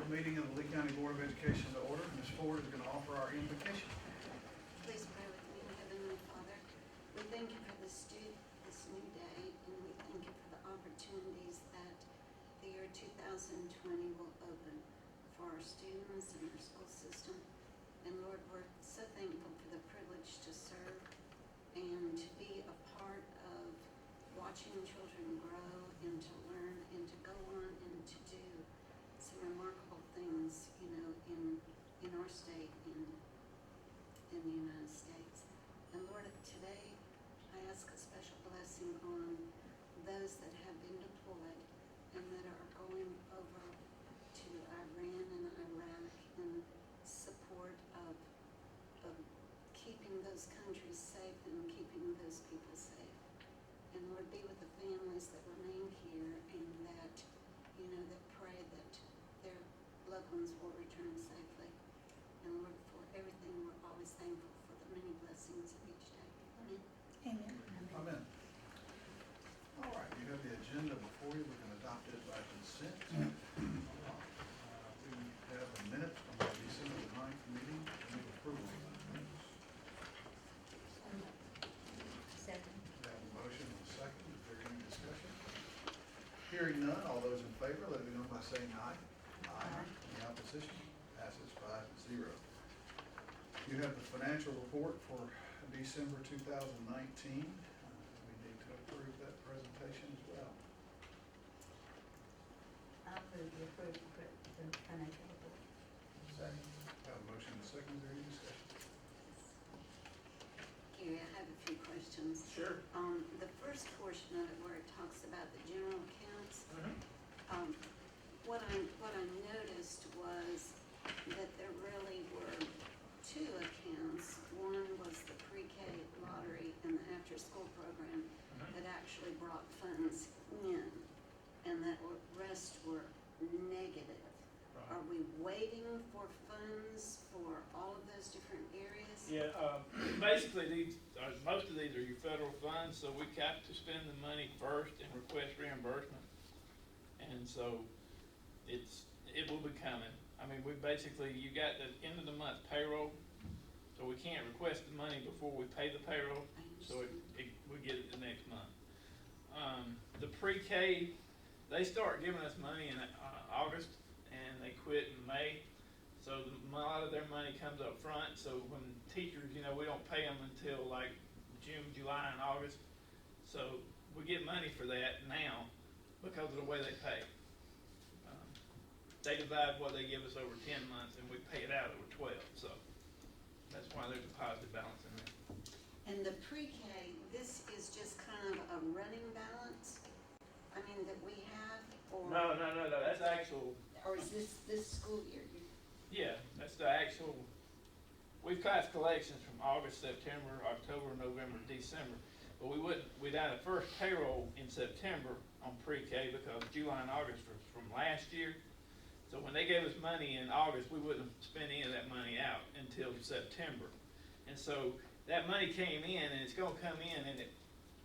the meeting of the Lee County Board of Education to order. Ms. Ford is going to offer our invocation. Please pray with me. Heavenly Father, we thank you for this new day, and we thank you for the opportunities that the year 2020 will open for our students and our school system. And Lord, we're so thankful for the privilege to serve and to be a part of watching children grow and to learn and to go on and to do some remarkable things, in our state, in the United States. And Lord, today I ask a special blessing on those that have been deployed and that are going over to Iran and Iraq in support of keeping those countries safe and keeping those people safe. And Lord, be with the families that remain here and that, that pray that their loved ones will return safely. And Lord, for everything, we're always thankful for the many blessings of each day. Amen. Amen. Amen. All right, you have the agenda before you. We can adopt it by consent. We have a minute from the December 9th meeting. Move approval of those minutes. Second. We have a motion and a second. Is there any discussion? Hearing none, all those in favor, let me know by saying aye. Aye. Any opposition? Passes 5-0. You have the financial report for December 2019. We need to approve that presentation as well. I approve the financial report. Second. Have a motion and a second. Is there any discussion? Gary, I have a few questions. Sure. The first portion of it where it talks about the general accounts, what I noticed was that there really were two accounts. One was the pre-K lottery and the after-school program that actually brought funds in, and that rest were negative. Are we waiting for funds for all of those different areas? Yeah, basically most of these are your federal funds, so we have to spend the money first and request reimbursement. And so it will be coming. I mean, you got the end of the month payroll, so we can't request the money before we pay the payroll, so we get it the next month. The pre-K, they start giving us money in August, and they quit in May. So a lot of their money comes up front. So when teachers, we don't pay them until like June, July, and August. So we get money for that now because of the way they pay. They divide what they give us over 10 months, and we pay it out over 12. So that's why there's a positive balance in there. And the pre-K, this is just kind of a running balance? I mean, that we have, or? No, that's actual. Or is this school year? Yeah, that's the actual. We've got collections from August, September, October, November, December, but we'd had a first payroll in September on pre-K because July and August were from last year. So when they gave us money in August, we wouldn't spend any of that money out until September. And so that money came in, and it's going to come in, and it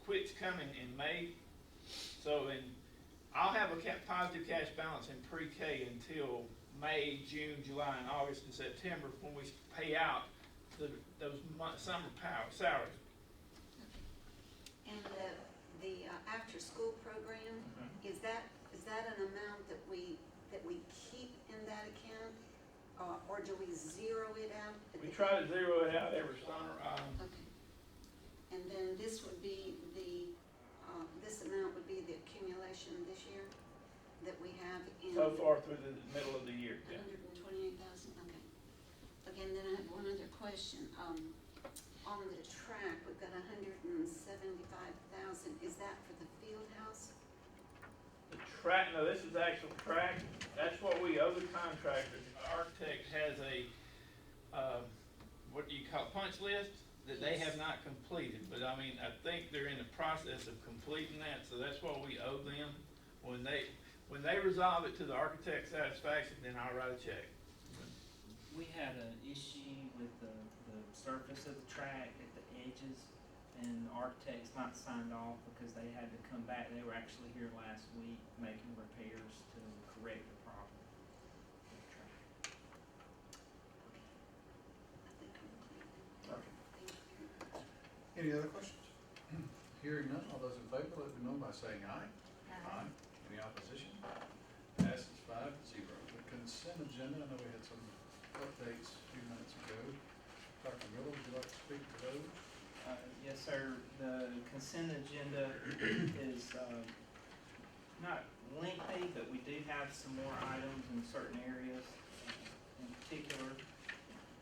quits coming in May. So I'll have a positive cash balance in pre-K until May, June, July, and August, and September when we pay out those summer salaries. And the after-school program, is that an amount that we keep in that account, or do we zero it out? We try to zero it out every summer. Okay. And then this would be this amount would be the accumulation this year that we have in. So far through the middle of the year. Yeah. 128,000. Okay. Okay, and then I have one other question. On the track, we've got 175,000. Is that for the field house? The track, no, this is actual track. That's what we owe the contractor. The architect has a, what do you call it, punch list that they have not completed. But I mean, I think they're in the process of completing that, so that's what we owe them. When they resolve it to the architect's satisfaction, then I'll write a check. We had an issue with the surface of the track at the edges, and the architects not signed off because they had to come back. They were actually here last week making repairs to correct the problem. Any other questions? Hearing none, all those in favor, let me know by saying aye. Any opposition? Passes 5-0. The consent agenda, I know we had some updates a few minutes ago. Dr. Miller, would you like to speak to those? Yes, sir. The consent agenda is not lengthy, but we do have some more items in certain areas in particular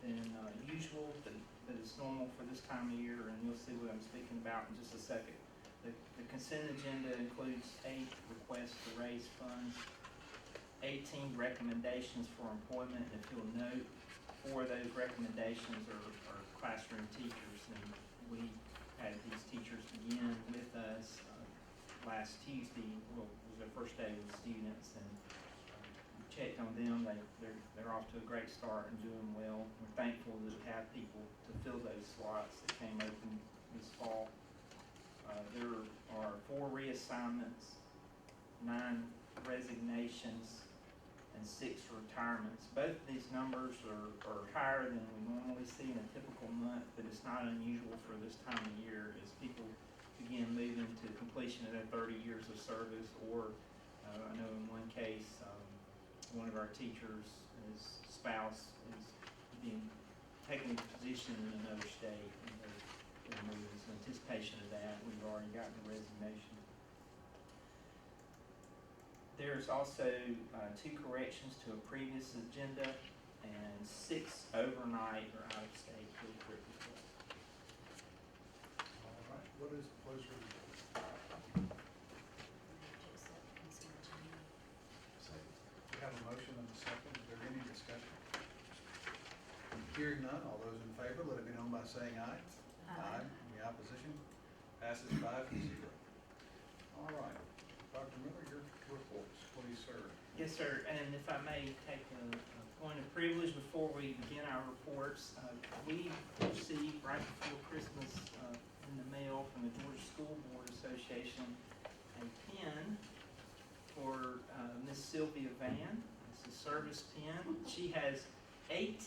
than usual, but it's normal for this time of year, and you'll see what I'm speaking about in just a second. The consent agenda includes 8 requests to raise funds, 18 recommendations for employment. If you'll note, 4 of those recommendations are classroom teachers, and we had these teachers begin with us last Tuesday. Well, it was their first day with students, and checked on them. They're off to a great start and doing well. We're thankful to have people to fill those slots that came open this fall. There are 4 reassignments, 9 resignations, and 6 retirements. Both of these numbers are higher than we normally see in a typical month, but it's not unusual for this time of year as people begin moving to completion of their 30 years of service, or I know in one case, one of our teachers, his spouse is being taking a position in another state, and they're moving. So in anticipation of that, we've already gotten a resignation. There's also 2 corrections to a previous agenda, and 6 overnight or out of state field trip requests. All right, what is the pleasure of the board? We have a motion and a second. Is there any discussion? Hearing none, all those in favor, let it be known by saying aye. Any opposition? Passes 5-0. All right, Dr. Miller, your reports, please, sir. Yes, sir, and if I may take a point of privilege before we begin our reports, we received right before Christmas in the mail from the Georgia School Board Association a pin for Miss Sylvia Van. It's a service pin. She has 18.6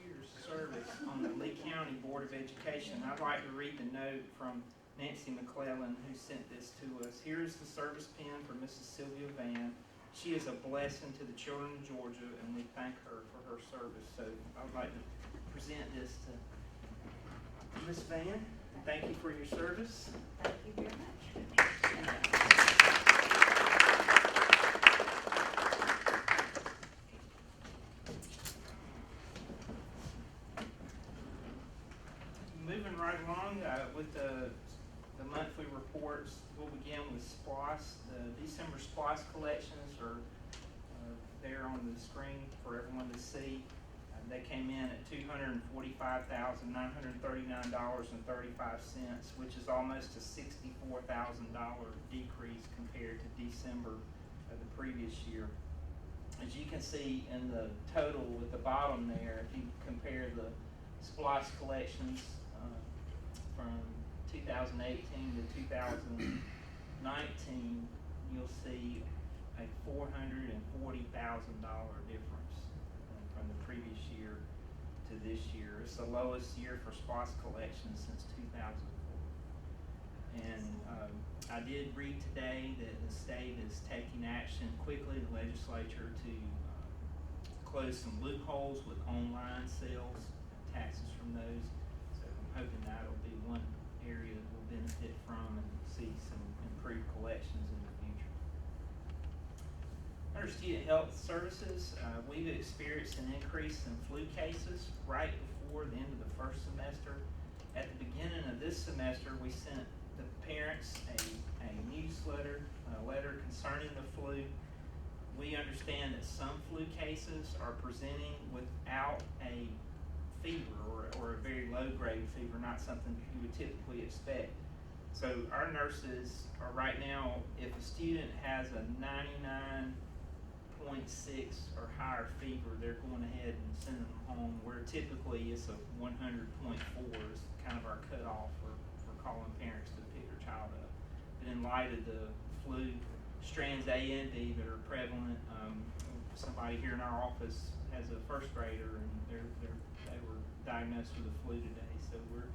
years service on the Lee County Board of Education. I'd like to read the note from Nancy McClellan, who sent this to us. Here's the service pin for Mrs. Sylvia Van. She is a blessing to the children of Georgia, and we thank her for her service. So I'd like to present this to Ms. Van. Thank you for your service. Thank you very much. Moving right along with the monthly reports, we'll begin with SPLOS. The December SPLOS collections are there on the screen for everyone to see. They came in at $245,939.35, which is almost a $64,000 decrease compared to December of the previous year. As you can see in the total at the bottom there, if you compare the SPLOS collections from 2018 to 2019, you'll see a $440,000 difference from the previous year to this year. It's the lowest year for SPLOS collections since 2004. And I did read today that the state is taking action quickly, the legislature, to close some loopholes with online sales, taxes from those. So I'm hoping that'll be one area that we'll benefit from and see some improved collections in the future. Under student health services, we've experienced an increase in flu cases right before the end of the first semester. At the beginning of this semester, we sent the parents a newsletter, a letter concerning the flu. We understand that some flu cases are presenting without a fever or a very low grade fever, not something you would typically expect. So our nurses are right now, if a student has a 99.6 or higher fever, they're going ahead and sending them home, where typically it's a 100.4 is kind of our cutoff for calling parents to pick their child up. But in light of the flu strands A and B that are prevalent, somebody here in our office has a first grader, and they were diagnosed with the flu today. So we're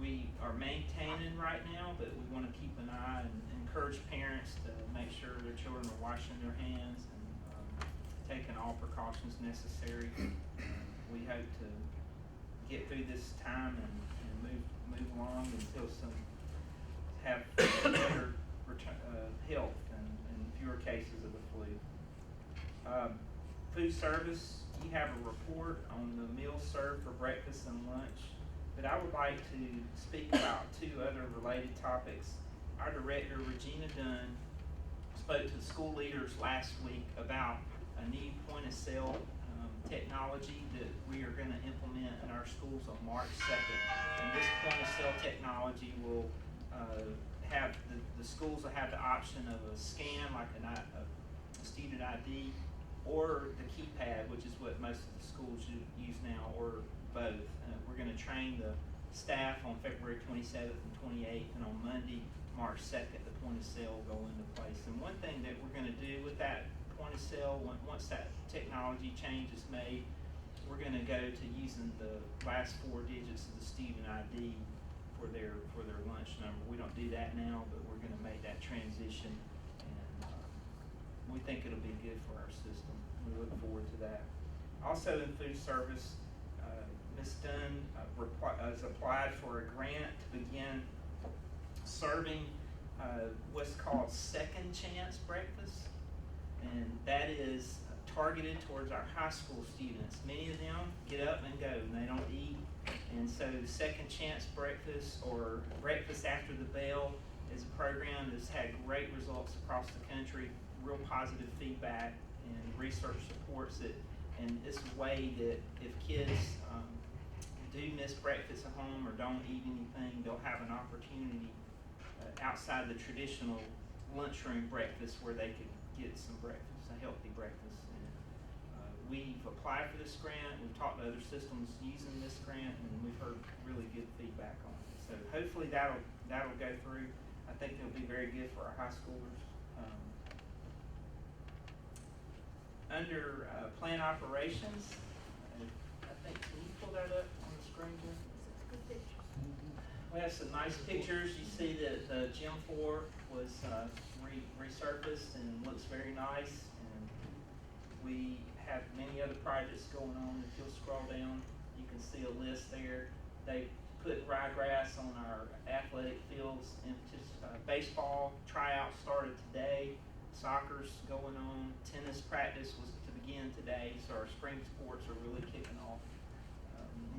we are maintaining right now, but we wanna keep an eye and encourage parents to make sure their children are washing their hands and, taking all precautions necessary. We hope to get through this time and move along until have better health and fewer cases of the flu. Food service, you have a report on the meals served for breakfast and lunch, but I would like to speak about two other related topics. Our director, Regina Dunn, spoke to the school leaders last week about a new point of sale technology that we are gonna implement in our schools on March 2nd. And this point of sale technology will have, the schools will have the option of a scan, like a student ID, or the keypad, which is what most of the schools use now, or both. We're gonna train the staff on February 27th and 28th, and on Monday, March 2nd, the point of sale will go into place. And one thing that we're gonna do with that point of sale, once that technology change is made, we're gonna go to using the last 4 digits of the student ID for their lunch number. We don't do that now, but we're gonna make that transition, and we think it'll be good for our system. We look forward to that. Also in food service, Ms. Dunn has applied for a grant to begin serving what's called second chance breakfast, and that is targeted towards our high school students. Many of them get up and go and they don't eat, and so second chance breakfast or breakfast after the bell is a program that's had great results across the country, real positive feedback, and research supports it. And it's a way that if kids do miss breakfast at home or don't eat anything, they'll have an opportunity outside the traditional lunchroom breakfast where they could get some breakfast, a healthy breakfast. And we've applied for this grant, we've talked to other systems using this grant, and we've heard really good feedback on it. So hopefully that'll go through. I think it'll be very good for our high schoolers. Under plant operations, I think, can you pull that up on the screen, Jim? We have some nice pictures. You see that the gym floor was resurfaced and looks very nice. And we have many other projects going on. If you'll scroll down, you can see a list there. They put ryegrass on our athletic fields. And just baseball tryouts started today. Soccer's going on. Tennis practice was to begin today. So our spring sports are really kicking off.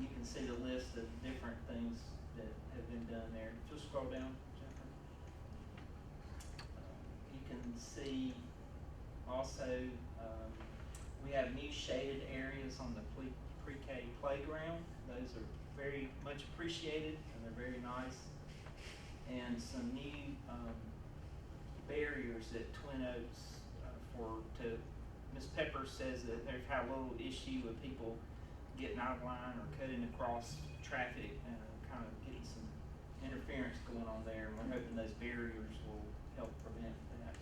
You can see the list of different things that have been done there. Just scroll down, Jennifer. You can see also we have new shaded areas on the pre-K playground. Those are very much appreciated and they're very nice. And some new barriers at Twin Oaks Ms. Pepper says that they've had a little issue with people getting out of line or cutting across traffic, kind of getting some interference going on there, and we're hoping those barriers will help prevent that.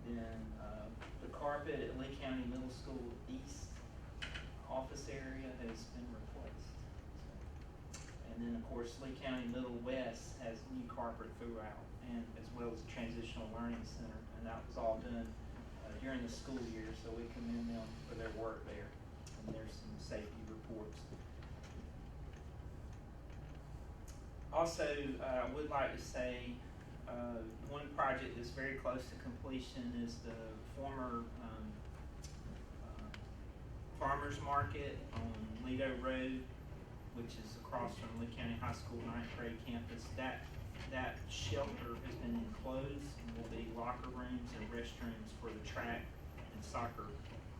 And then the carpet at Lee County Middle School East office area has been replaced. And then of course Lee County Middle West has new carpet throughout, and as well as a transitional learning center, and that was all done during the school year, so we commend them for their work there. And there's some safety reports. Also, I would like to say one project that's very close to completion is the former farmers market on Lido Road, which is across from Lee County High School 9th grade campus. That shelter has been enclosed and will be locker rooms and restrooms for the track and soccer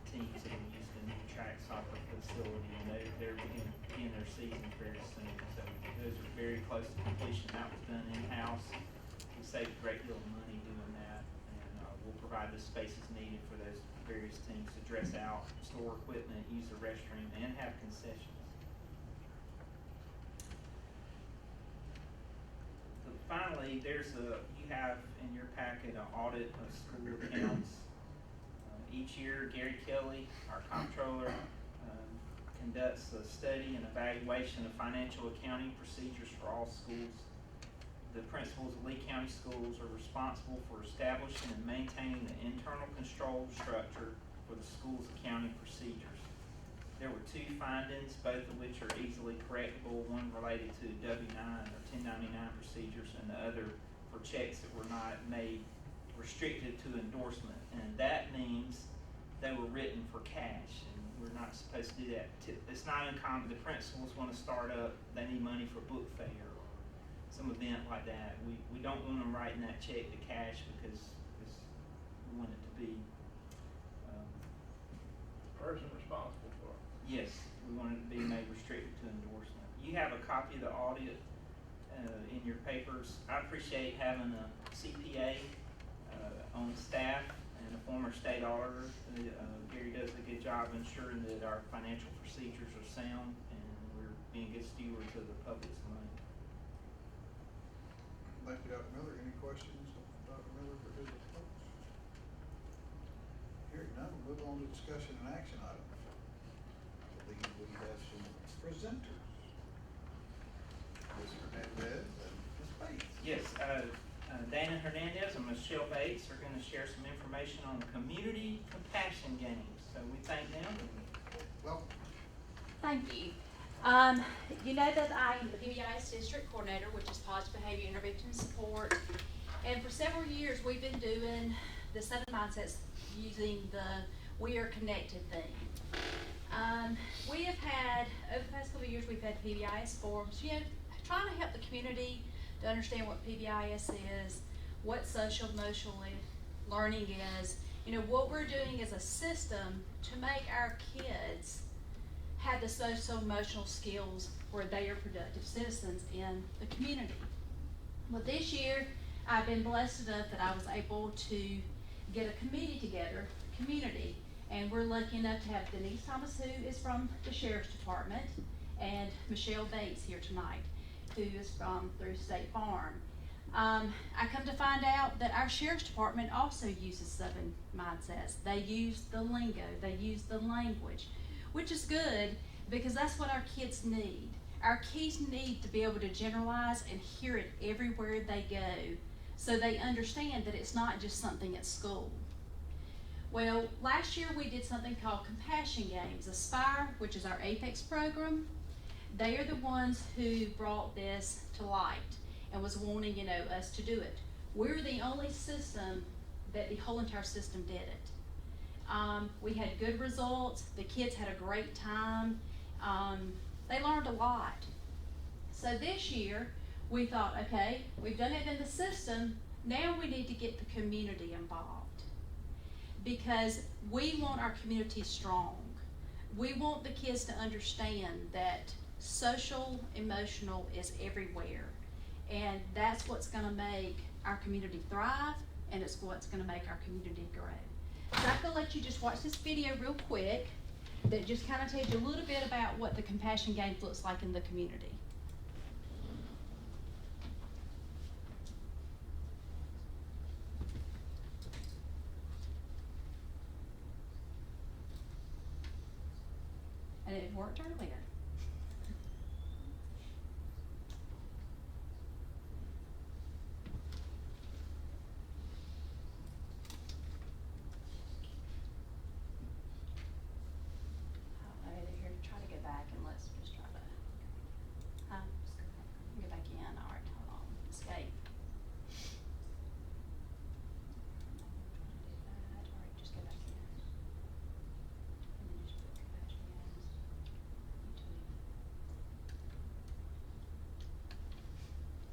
teams that will use the new track soccer facility, and they're beginning their season very soon. So those are very close to completion. That was done in-house. We saved a great deal of money doing that, and we'll provide the spaces needed for those various teams to dress out, store equipment, use the restroom, and have concessions. Finally, you have in your packet an audit of school accounts. Each year, Gary Kelly, our comptroller, conducts a study and evaluation of financial accounting procedures for all schools. The principals of Lee County Schools are responsible for establishing and maintaining the internal control structure for the school's accounting procedures. There were 2 findings, both of which are easily correctable, one related to W-9 or 1099 procedures, and the other for checks that were not made restricted to endorsement. And that means they were written for cash, and we're not supposed to do that. It's not uncommon. The principals want to start up, they need money for book fair or some event like that. We don't want them writing that check to cash because we want it to be, Person responsible for it. yes, we want it to be made restricted to endorsement. You have a copy of the audit in your papers. I appreciate having a CPA on staff and a former state auditor. Gary does a good job ensuring that our financial procedures are sound and we're being good stewards of the public's money. Thank you, Dr. Miller. Any questions, Dr. Miller, for his approach? Hearing none, we'll move on to discussion and action items. I believe we have some presenters. Ms. Hernandez and Ms. Bates. Yes, Dana Hernandez and Michelle Bates are going to share some information on the community compassion games. So we thank them. Welcome. Thank you. You know that I am the PBIS District Coordinator, which is Positive Behavior Intervention Support. And for several years, we've been doing the 7 mindsets using the We Are Connected theme. We have had, over the past couple of years, we've had PBIS forums, trying to help the community to understand what PBIS is, what social emotional learning is, what we're doing as a system to make our kids have the social emotional skills where they are productive citizens in the community. Well, this year, I've been blessed enough that I was able to get a committee together, community, and we're lucky enough to have Denise Thomas, who is from the Sheriff's Department, and Michelle Bates here tonight, who is through State Farm. I come to find out that our Sheriff's Department also uses 7 mindsets. They use the lingo, they use the language, which is good because that's what our kids need. Our kids need to be able to generalize and hear it everywhere they go so they understand that it's not just something at school. Well, last year we did something called Compassion Games. Aspire, which is our Apex program, they are the ones who brought this to light and was wanting, us to do it. We're the only system that the whole entire system did it. We had good results. The kids had a great time. They learned a lot. So this year, we thought, okay, we've done it in the system. Now we need to get the community involved because we want our community strong. We want the kids to understand that social, emotional is everywhere. And that's what's going to make our community thrive, and it's what's going to make our community grow. So I'm going to let you just watch this video real quick that just kind of tells you a little bit about what the Compassion Games looks like in the community. And it worked earlier.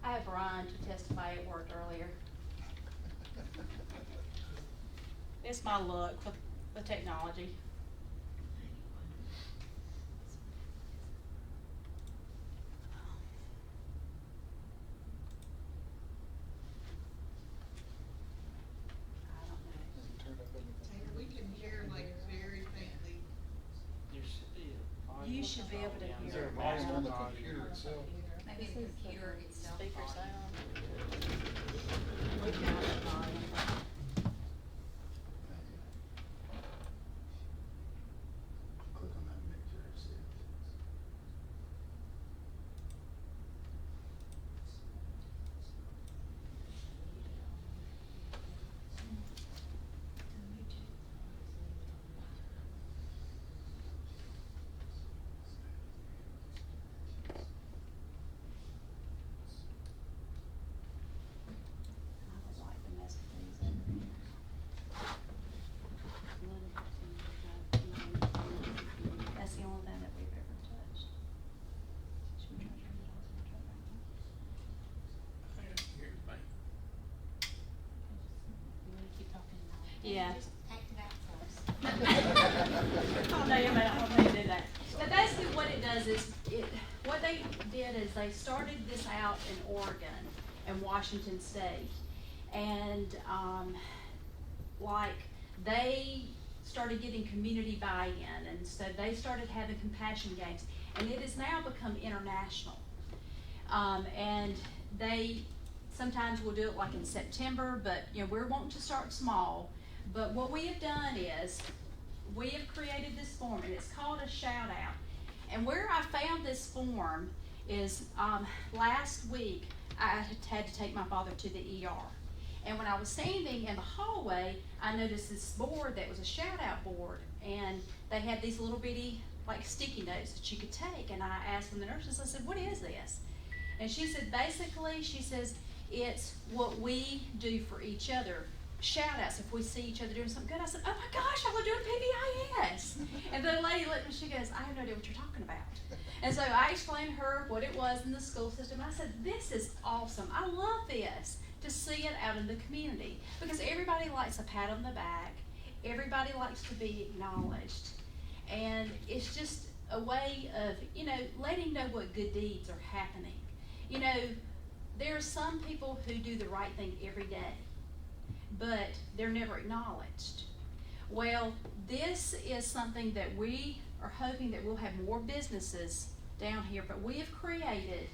I have Ryan to testify it worked earlier. It's my luck with technology. I don't know. We can hear like very faintly. You should be able to Is hear there it. a volume on the computer itself? Maybe the computer itself. Speaker sound. Click on that mixer, see it. Yeah. Just act it out for us. Oh, no, you might not want me to do that. But basically what it does is, what they did is they started this out in Oregon and Washington State. And, like, they started getting community buy-in, and so they started having compassion games. And it has now become international. And they sometimes will do it like in September, but, you know, we're wanting to start small. But what we have done is, we have created this form, and it's called a shout out. And where I found this form is, last week, I had to take my father to the ER. And when I was standing in the hallway, I noticed this board that was a shout out board, and they had these little bitty, like, sticky notes that you could take. And I asked one of the nurses, I said, what is this? And she said, basically, she says, it's what we do for each other. Shout outs if we see each other doing something good. I said, oh my gosh, y'all are doing PBIS. And the lady looked at me, she goes, I have no idea what you're talking about. And so I explained to her what it was in the school system. I said, this is awesome. I love this, to see it out in the community. Because everybody likes a pat on the back. Everybody likes to be acknowledged. And it's just a way of, you know, letting know what good deeds are happening. You know, there are some people who do the right thing every day, but they're never acknowledged. Well, this is something that we are hoping that we'll have more businesses down here, but we have created,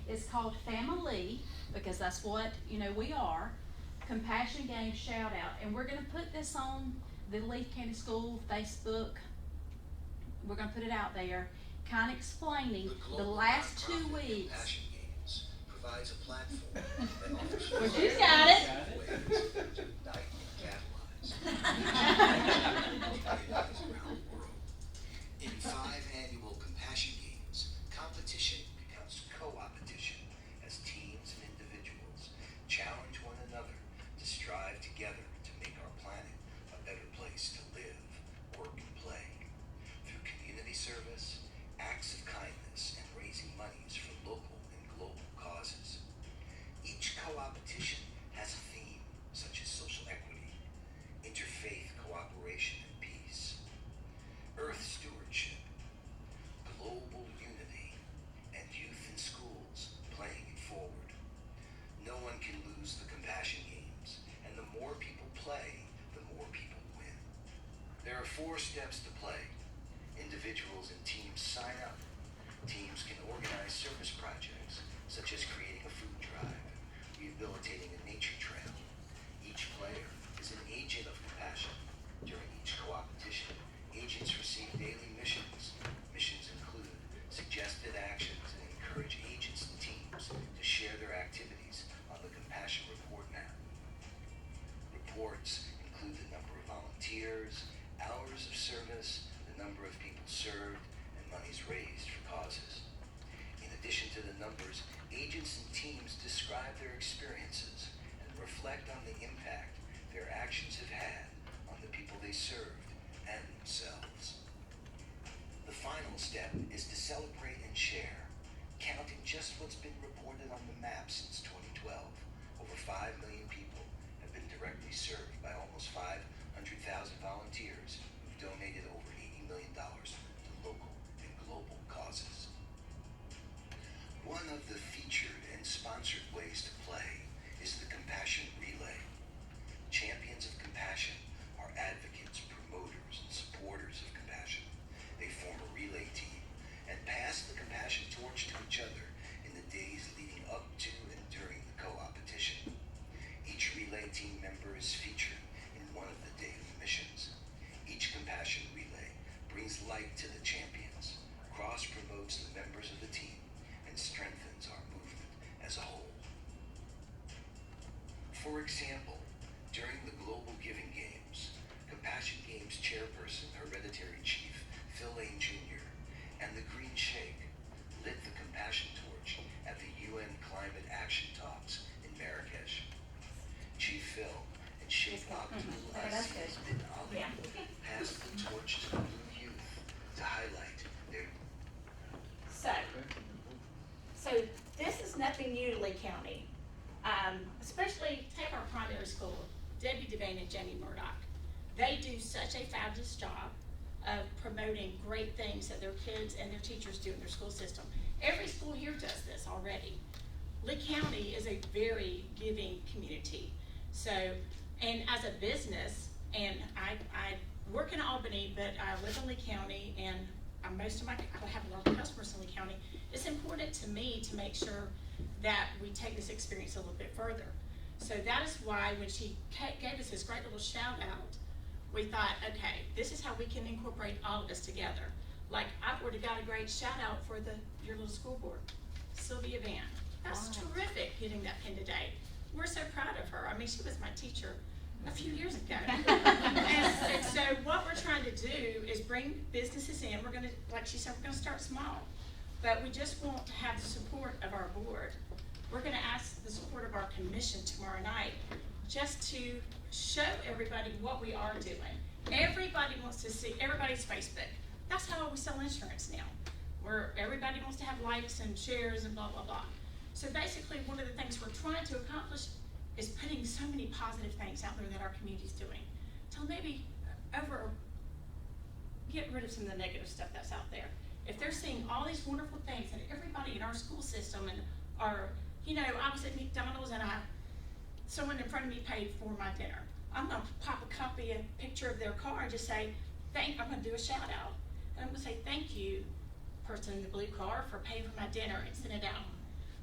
it's called Family, because that's what, you know, we are, Compassion Game Shout Out, and we're gonna put this on the Leaf County School Facebook. We're gonna put it out there, kind of explaining the last 2 weeks. Compassion Games provides a platform that offers Well, she's got it. ways to ignite and capitalize around the world. In 5 annual Compassion Games, competition becomes co-opetition as teams and individuals challenge one another to strive together to make our planet a better place to live, work, and play. Through community service, acts of kindness, and raising monies for local and global causes. Each co-opetition has a theme, such as social equity, interfaith cooperation and peace, earth stewardship, global unity, and youth in schools playing it forward. No one can lose the Compassion Games, and the more people play, the more people win. There are 4 steps to play. Individuals and teams sign up. Teams can organize service projects, such as creating a food drive, rehabilitating a nature trail. Each player is an agent of compassion. During each co-opetition, agents receive daily missions. Missions include suggested actions and encourage agents and teams to share their activities on the Compassion Report map. Reports include the number of volunteers, hours of service, the number of people served, and monies raised for causes. In addition to the numbers, agents and teams describe their experiences and reflect on the impact their actions have had on the people they served and themselves. The final step is to celebrate and share, counting just what's been reported on the map since 2012. Over 5 million people have been directly served by almost 500,000 volunteers who've donated over $80 million to local and global causes. One of the featured and sponsored ways to play is the Compassion Relay. Champions of Compassion are advocates, promoters, and supporters of compassion. They form a relay team and pass the compassion torch to each other in the days leading up to and during the co-opetition. Each relay team member is featured in one of the daily missions. Each compassion relay brings light to the champions, cross-promotes the members of the team, and strengthens our movement as a whole. For example, during the Global Giving Games, Compassion Games chairperson, Hereditary Chief Phil Lane Jr., and the Green Shake lit the compassion torch at the UN Climate Action Talks in Marrakesh. Chief Phil and Sheikh Abdul That's good. Aziz bin Ali Yeah. passed the torch to the Blue Youth to highlight their So this is nothing new to Lee County. Especially take our primary school, Debbie Devane and Jamie Murdoch. They do such a fabulous job of promoting great things that their kids and their teachers do in their school system. Every school here does this already. Lee County is a very giving community. So, and as a business, and I work in Albany, but I live in Lee County, and I have a lot of customers in Lee County. It's important to me to make sure that we take this experience a little bit further. So that is why when she gave us this great little shout out, we thought, okay, this is how we can incorporate all of us together. Like, I've already got a great shout out for your little school board, Sylvia Van. That's terrific getting that pin today. We're so proud of her. I mean, she was my teacher a few years ago. and so what we're trying to do is bring businesses in. We're gonna, like she said, we're gonna start small, but we just want to have the support of our board. We're gonna ask the support of our commission tomorrow night just to show everybody what we are doing. Everybody wants to see, everybody's Facebook. That's how we sell insurance now. Where everybody wants to have likes and shares and blah, blah, blah. So basically, one of the things we're trying to accomplish is putting so many positive things out there that our community's doing. To maybe get rid of some of the negative stuff that's out there. If they're seeing all these wonderful things that everybody in our school system and are, I was at McDonald's and someone in front of me paid for my dinner. I'm gonna pop a picture of their car and just say, I'm gonna do a shout out. And I'm gonna say, thank you, person in the blue car, for paying for my dinner, and send it out.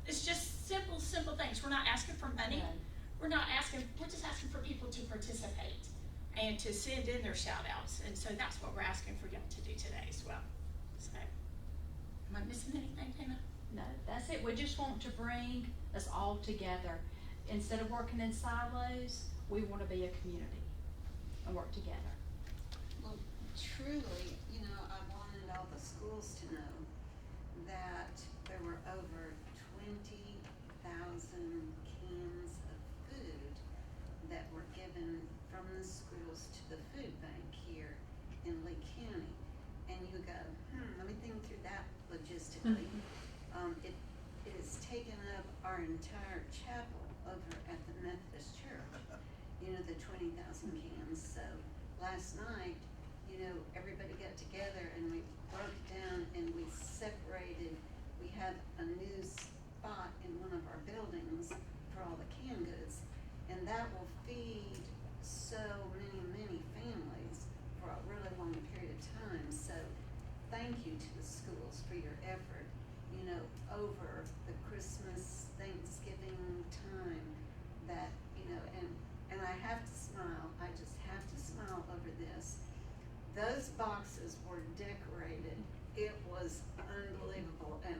It's just simple things. We're not asking for money. We're just asking for people to participate and to send in their shout outs. And so that's what we're asking for y'all to do today as well. So, am I missing anything, Dana? No, that's it. We just want to bring us all together. Instead of working in silos, we want to be a community and work together. Well, truly, I wanted all the schools to know that there were over 20,000 cans of food that were given from the schools to the food bank here in Lee County. And you go, let me think through that logistically. It has taken up our entire chapel over at the Methodist Church, the 20,000 cans. So last night, everybody got together and we broke it down and we separated. We have a new spot in one of our buildings for all the canned goods, and that will feed so many families for a really long period of time. So thank you to the schools for your effort, over the Christmas, Thanksgiving time that, and I have to smile. I just have to smile over this. Those boxes were decorated. It was unbelievable. And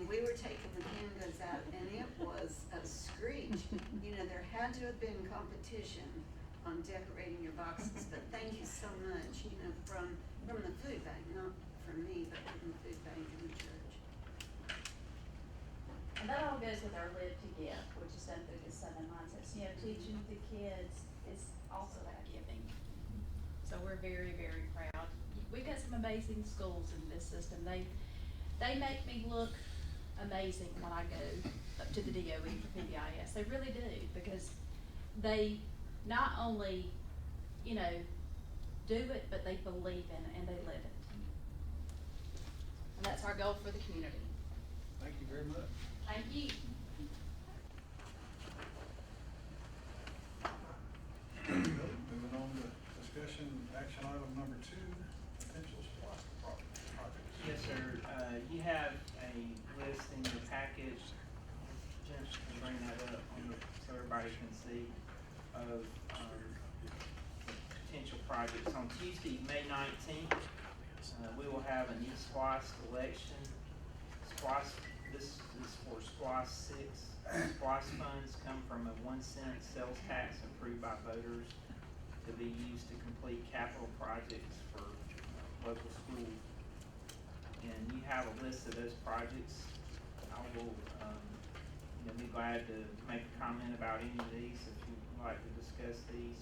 we were taking the canned goods out and it was a screech. There had to have been competition on decorating your boxes, but thank you so much, from the food bank, not from me, but from the food bank and the church. And that all goes with our Live to Give, which is done through the 7 mindsets. Teaching the kids is also about giving. So we're very, very proud. We've got some amazing schools in this system. They make me look amazing when I go up to the DOE for PBIS. They really do, because they not only, do it, but they believe in it and they live it. And that's our goal for the community. Thank you very much. Thank you. Moving on to discussion action item number 2, potential SPLOST projects. Yes, sir. You have a list in your package. Just to bring that up so everybody can see of potential projects. On Tuesday, May 19th, we will have a new SPLOST election. This is for SPLOST 6. SPLOST funds come from a 1-cent sales tax approved by voters to be used to complete capital projects for local schools. And you have a list of those projects. I will be glad to make a comment about any of these if you'd like to discuss these.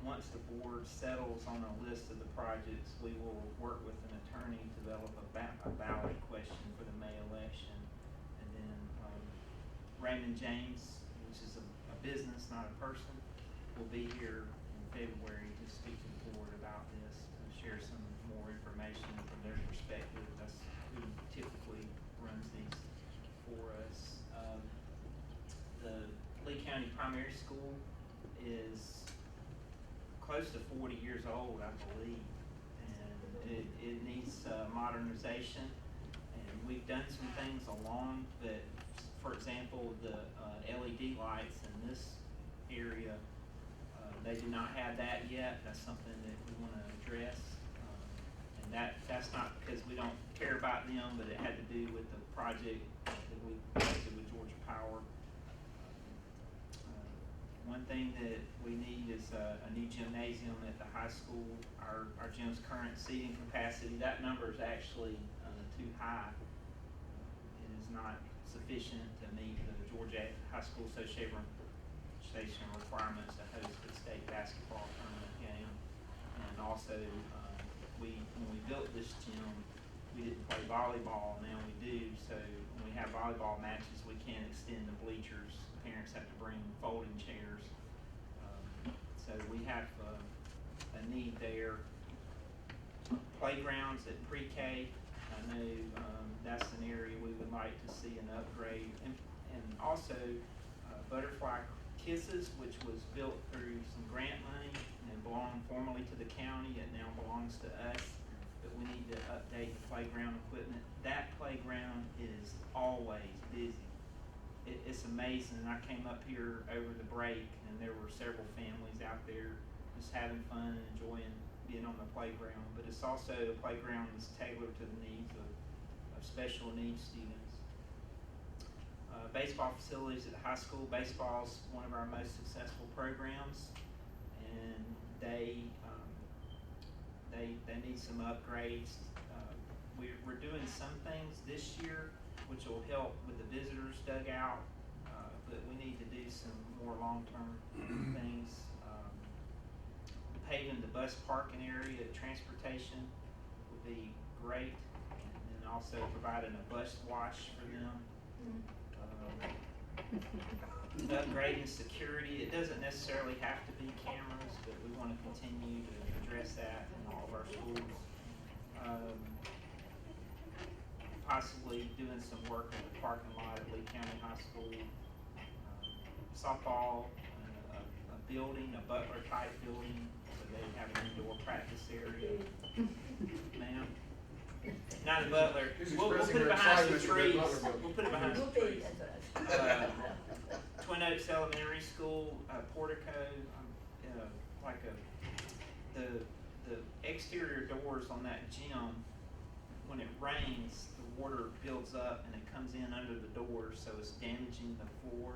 Once the board settles on a list of the projects, we will work with an attorney to develop a ballot question for the May election. And then Raymond James, which is a business, not a person, will be here in February to speak to the board about this, to share some more information from their perspective. That's who typically runs these for us. The Lee County Primary School is close to 40 years old, I believe, and it needs modernization, and we've done some things along, but for example, the LED lights in this area, they do not have that yet. That's something that we want to address, and that's not because we don't care about them, but it had to do with the project that we did with Georgia Power. One thing that we need is a new gymnasium at the high school. Our gym's current seating capacity, that number is actually too high. It is not sufficient to meet the Georgia High School Association requirements to host the state basketball tournament game. And also, when we built this gym, we didn't play volleyball, now we do. So when we have volleyball matches, we can't extend the bleachers. Parents have to bring folding chairs. So we have a need there. Playgrounds at pre-K, I know that's an area we would like to see an upgrade. And also Butterfly Kisses, which was built through some grant money and belonged formerly to the county. It now belongs to us. But we need to update the playground equipment. That playground is always busy. It's amazing. I came up here over the break and there were several families out there just having fun and enjoying being on the playground. But it's also a playground that's tailored to the needs of special needs students. Baseball facilities at the high school. Baseball is one of our most successful programs, and they need some upgrades. We're doing some things this year which will help with the visitors dugout, but we need to do some more long-term things. Paving the bus parking area at transportation would be great, and then also providing a bus wash for them. Upgrading security. It doesn't necessarily have to be cameras, but we want to continue to address that in all of our schools. Possibly doing some work in the parking lot at Lee County High School. Softball, a building, a Butler type building, so they have an indoor practice area. Ma'am? Not a Butler. We'll put it behind some trees. We'll put it behind some trees. Twin Oaks Elementary School, portico, the exterior doors on that gym, when it rains, the water builds up and it comes in under the doors, so it's damaging the floor.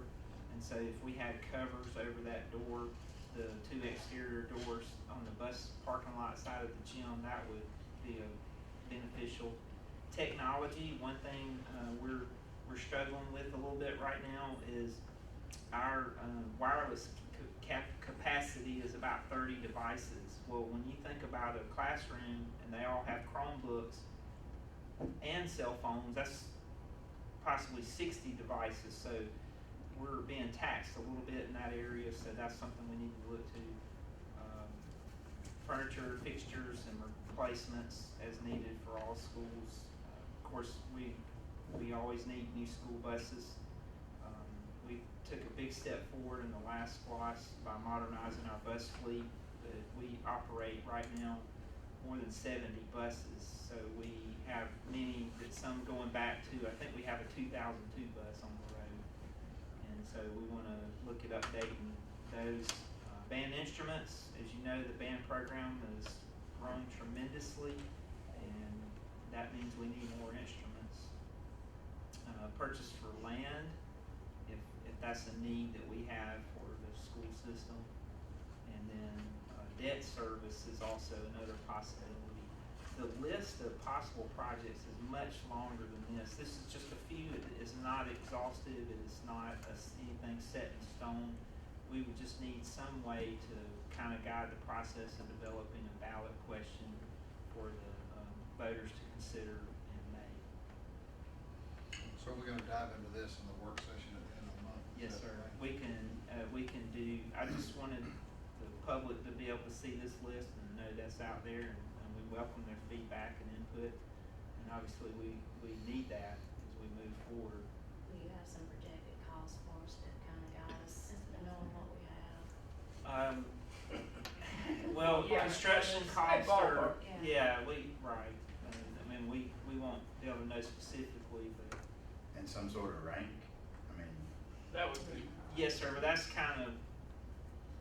And so if we had covers over that door, the two exterior doors on the bus parking lot side of the gym, that would be a beneficial. Technology, one thing we're struggling with a little bit right now is our wireless capacity is about 30 devices. Well, when you think about a classroom and they all have Chromebooks and cell phones, that's possibly 60 devices. So we're being taxed a little bit in that area, so that's something we need to look to. Furniture, fixtures, and replacements as needed for all schools. Of course, we always need new school buses. We took a big step forward in the last SPLOST by modernizing our bus fleet, but we operate right now more than 70 buses. So we have many that some going back to, I think we have a 2002 bus on the road. And so we want to look at updating those. Band instruments, as you know, the band program has grown tremendously, and that means we need more instruments. Purchase for land, if that's a need that we have for the school system. And then debt service is also another possibility. The list of possible projects is much longer than this. This is just a few. It is not exhaustive. It is not anything set in stone. We would just need some way to kind of guide the process of developing a ballot question for the voters to consider in May. So we're gonna dive into this in the work session at the end of the month? Yes, sir. We can do, I just wanted public to be able to see this list and know that's out there, and we welcome their feedback and input. And obviously, we need that as we move forward. Will you have some projected costs for us to kind of guide us to knowing what we have? Well, Yeah. construction Hey, costs are, ballpark. yeah, right. I mean, we won't be able to know specifically, but, And some sort of rank, I mean, That would be, yes, sir, but that's kind of,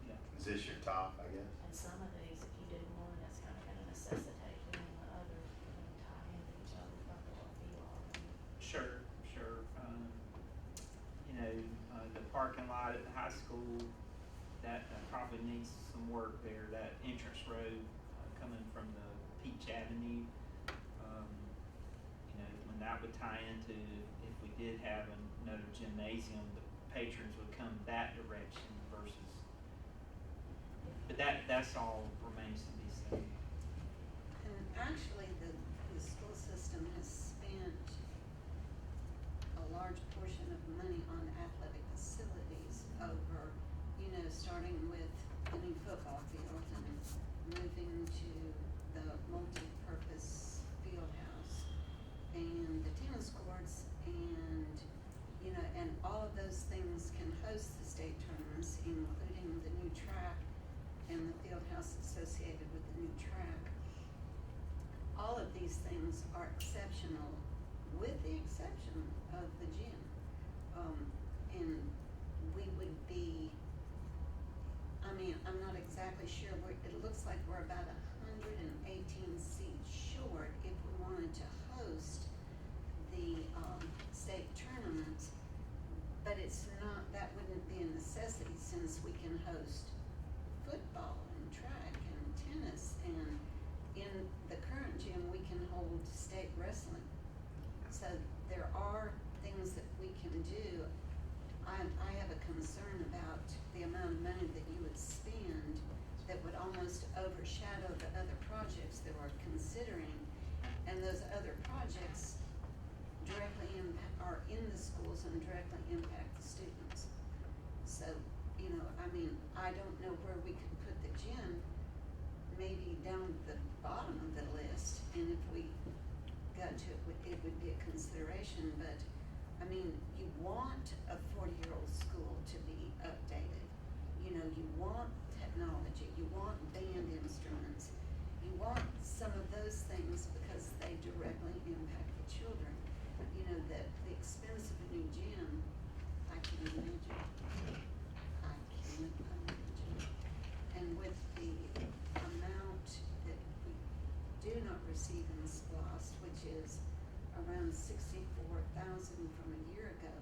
yeah. is this your top, I guess? And some of these, if you do one, that's kind of gonna necessitate doing the other, tie into each other, like what we are. Sure. You know, the parking lot at the high school, that probably needs some work there, that entrance road, coming from the Peach Avenue. You know, when that would tie into, if we did have another gymnasium, the patrons would come that direction versus, but that's all remains to be seen. And actually, the school system has spent a large portion of money on athletic facilities over, starting with the new football field and moving to the multi-purpose field house and the tennis courts and, and all of those things can host the state tournaments, including the new track and the field house associated with the new track. All of these things are exceptional, with the exception of the gym. And we would be, I'm not exactly sure, it looks like we're about 118 seats short if we wanted to host the, state tournament. But it's not, that wouldn't be a necessity since we can host football and track and tennis, and in the current gym, we can hold state wrestling. So there are things that we can do. I have a concern about the amount of money that you would spend that would almost overshadow the other projects that we're considering. And those other projects directly are in the schools and directly impact the students. So, I don't know where we could put the gym, maybe down the bottom of the list, and if we got to it, it would be a consideration, but, you want a 40-year-old school to be updated. You want technology, you want band instruments, you want some of those things because they directly impact the children. The expense of a new gym, I can imagine. And with the amount that we do not receive in SPOS, which is around 64,000 from a year ago,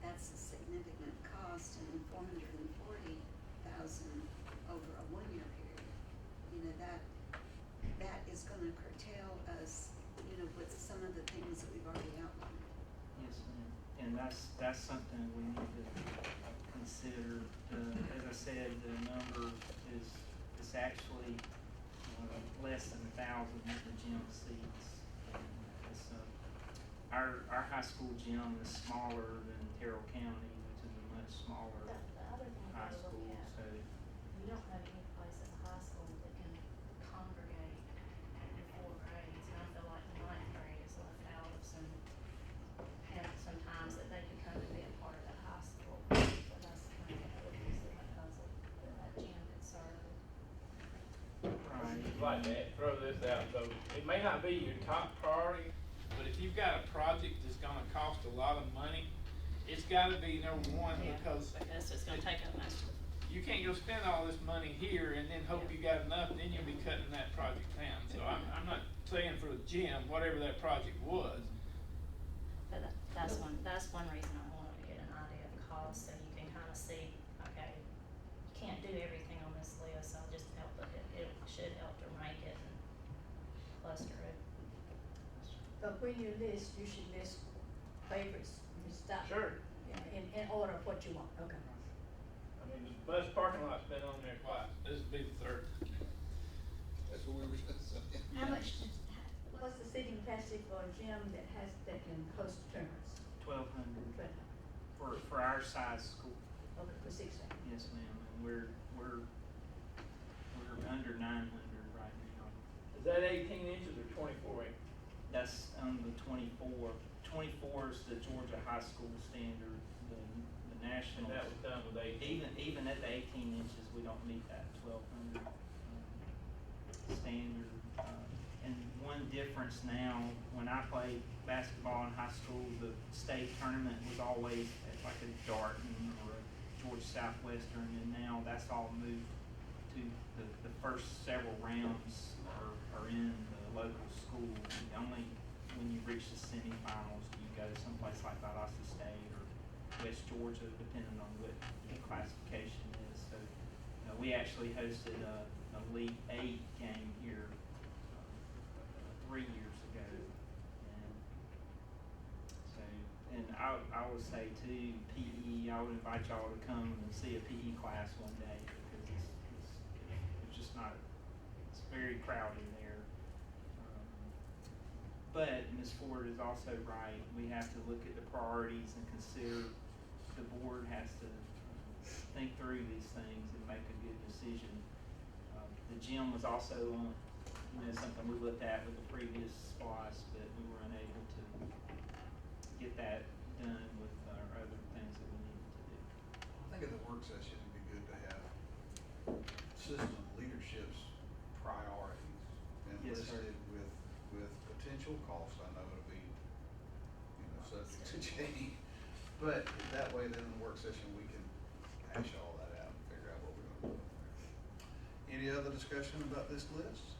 that's a significant cost, and 440,000 over a one-year period. That is gonna curtail us, with some of the things that we've already outlined. Yes, ma'am. And that's something we need to consider. As I said, the number is actually less than 1,000 at the gym seats. It's, our high school gym is smaller than Terrell County, which is a much smaller The other thing high to school, look at, so. you don't have any place at the high school that can congregate the 4 grades, and I feel like the 9th grade is left out of sometimes that they could come and be a part of that high school, but that's kind of what it is because of that gym could serve. Right. like that, throw this out, though, it may not be your top priority, but if you've got a project that's gonna cost a lot of money, it's gotta be number one, Yeah, because because it's gonna take up most of you can't go spend all this money here and then hope you got enough, and then you'll be cutting that project down. So I'm not saying for the gym, whatever that project was. But that's one reason I wanted to get an idea of cost, so you can kind of see, okay, you can't do everything on this list, so just help it should help to rank it and cluster it. But when you list, you should list favorites and stuff. Sure. In order of what you want, okay. I mean, the bus parking lot's been on there twice. This will be the third. That's what we were just saying. How much, what's the seating capacity for a gym that can host tournaments? 1,200 But, for our size school. okay, for 16. Yes, ma'am. we're under 900 right now. Is that 18 inches or 24 inches? That's on the 24. 24 is the Georgia high school standard, the national. That was done with 18. Even at the 18 inches, we don't meet that 1200 standard. And one difference now, when I played basketball in high school, the state tournament was always at like a Darton or a Georgia Southwestern, and now that's all moved to the first several rounds are in the local school. Only when you reach the semifinals do you go to someplace like Valdosta State or West Georgia, depending on what the classification is. So we actually hosted a Elite 8 game here 3 years ago, and so, and I would say too, PE, I would invite y'all to come and see a PE class one day, because it's just not, it's very crowded there. But Ms. Ford is also right, we have to look at the priorities and consider, the board has to think through these things and make a good decision. The gym was also something we looked at with the previous SPOS, but we were unable to get that done with our other things that we needed to do. I think at the work session, it'd be good to have system leadership's priorities and Yes, sir. listed with potential costs. I know it'll be, subject to change, but that way then in the work session, we can hash all that out and figure out what we're gonna do. Any other discussion about this list?